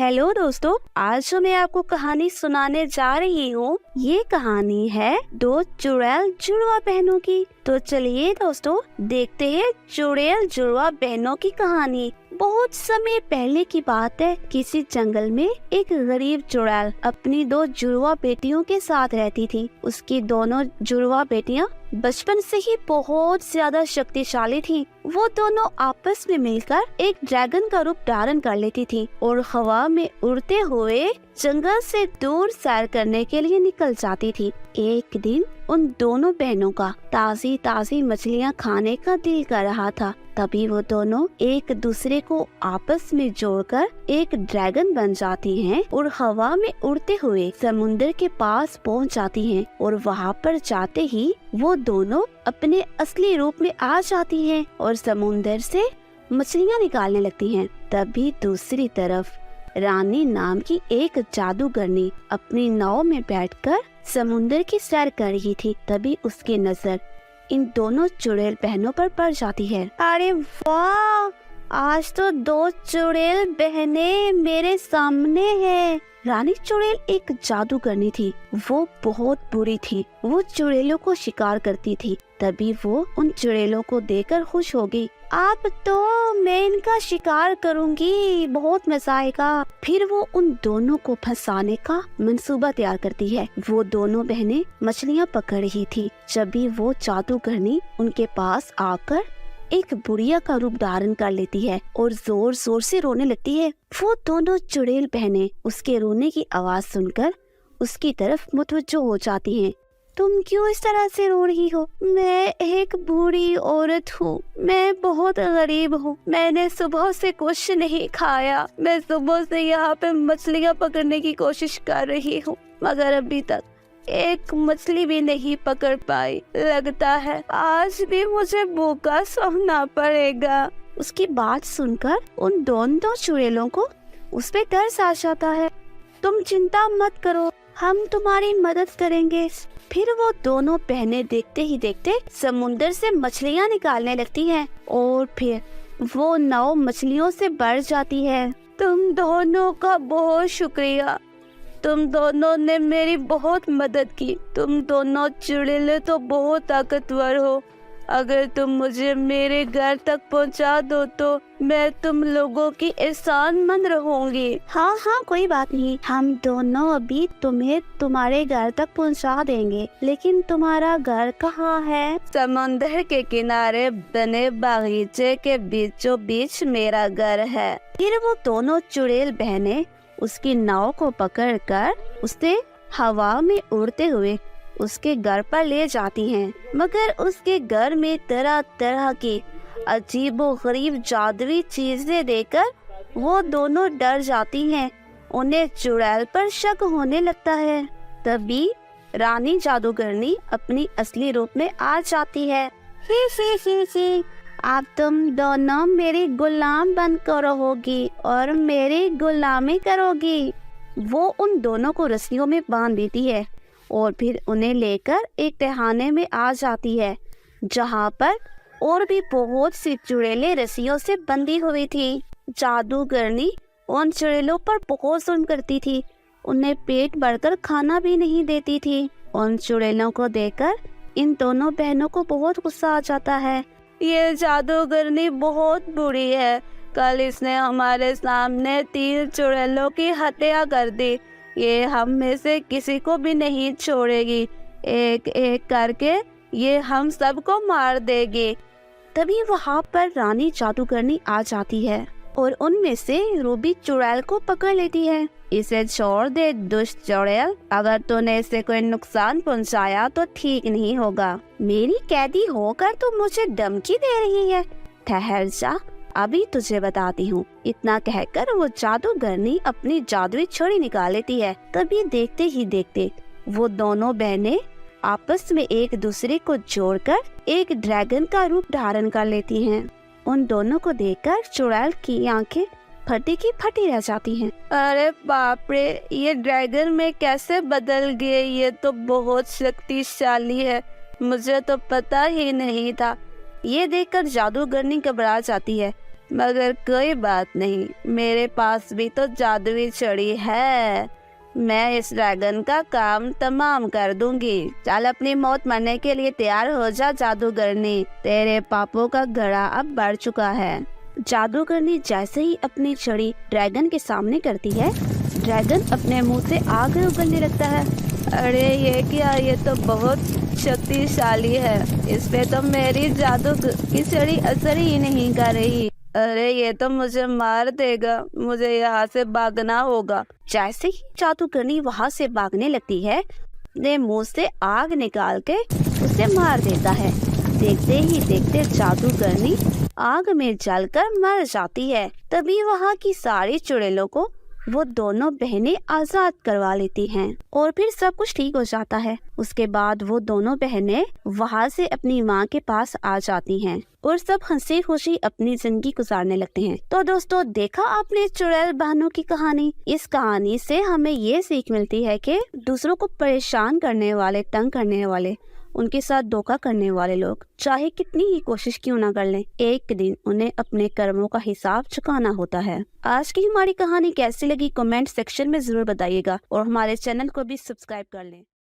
Hello दोस्तों, आज जो मैं आपको कहानी सुनाने जा रही हूँ, ये कहानी है दो चुड़ैल जुड़वा बहनों की। तो चलिए दोस्तों, देखते हैं चुड़ैल जुड़वा बहनों की कहानी। बहुत समय पहले की बात है। किसी जंगल में एक गरीब चुड़ैल अपनी दो जुड़वा बेटियों के साथ रहती थी। उसकी दोनों जुड़वा बेटियां बचपन से ही बहुत ज्यादा शक्तिशाली थीं। वो दोनों आपस में मिलकर एक ड्रैगन का रूप धारण कर लेती थी और हवा में उड़ते हुए जंगल से दूर सैर करने के लिए निकल जाती थी। एक दिन उन दोनों बहनों का ताजी ताजी मछलियाँ खाने का दिल कर रहा था। तभी वो दोनों एक दूसरे को आपस में जोड़कर एक ड्रैगन बन जाती हैं और हवा में उड़ते हुए समुद्र के पास पहुंच जाती हैं। और वहां पर जाते ही वो दोनों अपने असली रूप में आ जाती हैं और समुद्र से मछलियाँ निकालने लगती हैं। तभी दूसरी तरफ रानी नाम की एक जादूगरनी अपनी नाव में बैठकर समुद्र की सैर कर रही थी। तभी उसकी नजर इन दोनों चुड़ैल बहनों पर पड़ जाती है। अरे वाह, आज तो दो चुड़ैल बहनें मेरे सामने हैं। रानी चुड़ैल एक जादूगरनी थी। वो बहुत बुरी थी। वो चुड़ैलों को शिकार करती थी। तभी वो उन चुड़ैलों को देखकर खुश हो गई। अब तो मैं इनका शिकार करूंगी, बहुत मजा आएगा। फिर वो उन दोनों को फंसाने का मंसूबा तैयार करती है। वो दोनों बहनें मछलियाँ पकड़ रही थी। जब भी वो जादूगरनी उनके पास आकर एक बुढ़िया का रूप धारण कर लेती है और जोर जोर से रोने लगती है। वो दोनों चुड़ैल बहनें उसके रोने की आवाज सुनकर उसकी तरफ मुतवज्जो हो जाती हैं। तुम क्यों इस तरह से रो रही हो? मैं एक बूढ़ी औरत हूँ। मैं बहुत गरीब हूँ। मैंने सुबह से कुछ नहीं खाया। मैं सुबह से यहाँ पे मछलियाँ पकड़ने की कोशिश कर रही हूँ, मगर अभी तक एक मछली भी नहीं पकड़ पाई। लगता है आज भी मुझे भूखा सोना पड़ेगा। उसकी बात सुनकर उन दोनों चुड़ैलों को उस पे तरस आ जाता है। तुम चिंता मत करो, हम तुम्हारी मदद करेंगे। फिर वो दोनों बहनें देखते ही देखते समुद्र से मछलियाँ निकालने लगती हैं और फिर वो नाव मछलियों से भर जाती है। तुम दोनों का बहुत शुक्रिया। तुम दोनों ने मेरी बहुत मदद की। तुम दोनों चुड़ैलें तो बहुत ताकतवर हो। अगर तुम मुझे मेरे घर तक पहुंचा दो तो मैं तुम लोगों की एहसानमंद रहूंगी। हाँ हाँ, कोई बात नहीं, हम दोनों अभी तुम्हें तुम्हारे घर तक पहुंचा देंगे। लेकिन तुम्हारा घर कहाँ है? समुद्र के किनारे बने बागीचे के बीचों बीच मेरा घर है। फिर वो दोनों चुड़ैल बहनें उसकी नाव को पकड़कर उसे हवा में उड़ते हुए उसके घर पर ले जाती हैं। मगर उसके घर में तरह तरह की अजीबोगरीब जादुई चीजें देखकर वो दोनों डर जाती हैं। उन्हें चुड़ैल पर शक होने लगता है। तभी रानी जादूगरनी अपनी असली रूप में आ जाती है। ही अब तुम दोनों मेरी गुलाम बनकर रहोगी और मेरी गुलामी करोगी। वो उन दोनों को रस्सियों में बांध देती है और फिर उन्हें लेकर एक तहखाने में आ जाती है, जहाँ पर और भी बहुत सी चुड़ैलें रस्सियों से बंधी हुई थी। जादूगरनी उन चुड़ैलों पर बहुत जुल्म करती थी। उन्हें पेट भरकर खाना भी नहीं देती थी। उन चुड़ैलों को देखकर इन दोनों बहनों को बहुत गुस्सा आ जाता है। ये जादूगरनी बहुत बुरी है। कल इसने हमारे सामने 3 चुड़ैलों की हत्या कर दी। ये हम में से किसी को भी नहीं छोड़ेगी। एक एक करके ये हम सबको मार देगी। तभी वहाँ पर रानी जादूगरनी आ जाती है और उनमें से रूबी चुड़ैल को पकड़ लेती है। इसे छोड़ दे दुष्ट चुड़ैल, अगर तूने इसे कोई नुकसान पहुँचाया तो ठीक नहीं होगा। मेरी कैदी होकर तू मुझे धमकी दे रही है? ठहर जा, अभी तुझे बताती हूँ। इतना कहकर वो जादूगरनी अपनी जादुई छड़ी निकाल लेती है। तभी देखते ही देखते वो दोनों बहनें आपस में एक दूसरे को जोड़कर एक ड्रैगन का रूप धारण कर लेती हैं। उन दोनों को देखकर चुड़ैल की आंखें फटी की फटी रह जाती हैं। अरे बाप रे, ये ड्रैगन में कैसे बदल गए? ये तो बहुत शक्तिशाली है, मुझे तो पता ही नहीं था। ये देखकर जादूगरनी घबरा जाती है। मगर कोई बात नहीं, मेरे पास भी तो जादुई छड़ी है। मैं इस ड्रैगन का काम तमाम कर दूंगी। चल अपनी मौत मरने के लिए तैयार हो जा जादूगरनी, तेरे पापों का घड़ा अब बढ़ चुका है। जादूगरनी जैसे ही अपनी छड़ी ड्रैगन के सामने करती है, ड्रैगन अपने मुंह से आग उगलने लगता है। अरे ये क्या, ये तो बहुत शक्तिशाली है, इस पे तो मेरी जादू की छड़ी असर ही नहीं कर रही। अरे ये तो मुझे मार देगा, मुझे यहाँ से भागना होगा। जैसे ही जादूगरनी वहाँ से भागने लगती है, अपने मुंह से आग निकाल के उसे मार देता है। देखते ही देखते जादूगरनी आग में जलकर मर जाती है। तभी वहाँ की सारी चुड़ैलों को वो दोनों बहनें आजाद करवा लेती हैं और फिर सब कुछ ठीक हो जाता है। उसके बाद वो दोनों बहनें वहाँ से अपनी माँ के पास आ जाती हैं और सब हंसी खुशी अपनी जिंदगी गुजारने लगते हैं। तो दोस्तों, देखा आपने चुड़ैल बहनों की कहानी। इस कहानी से हमें ये सीख मिलती है कि दूसरों को परेशान करने वाले, तंग करने वाले, उनके साथ धोखा करने वाले लोग चाहे कितनी ही कोशिश क्यों ना कर लें, एक दिन उन्हें अपने कर्मों का हिसाब चुकाना होता है। आज की हमारी कहानी कैसी लगी कमेंट सेक्शन में जरूर बताइएगा और हमारे चैनल को भी सब्सक्राइब कर लें।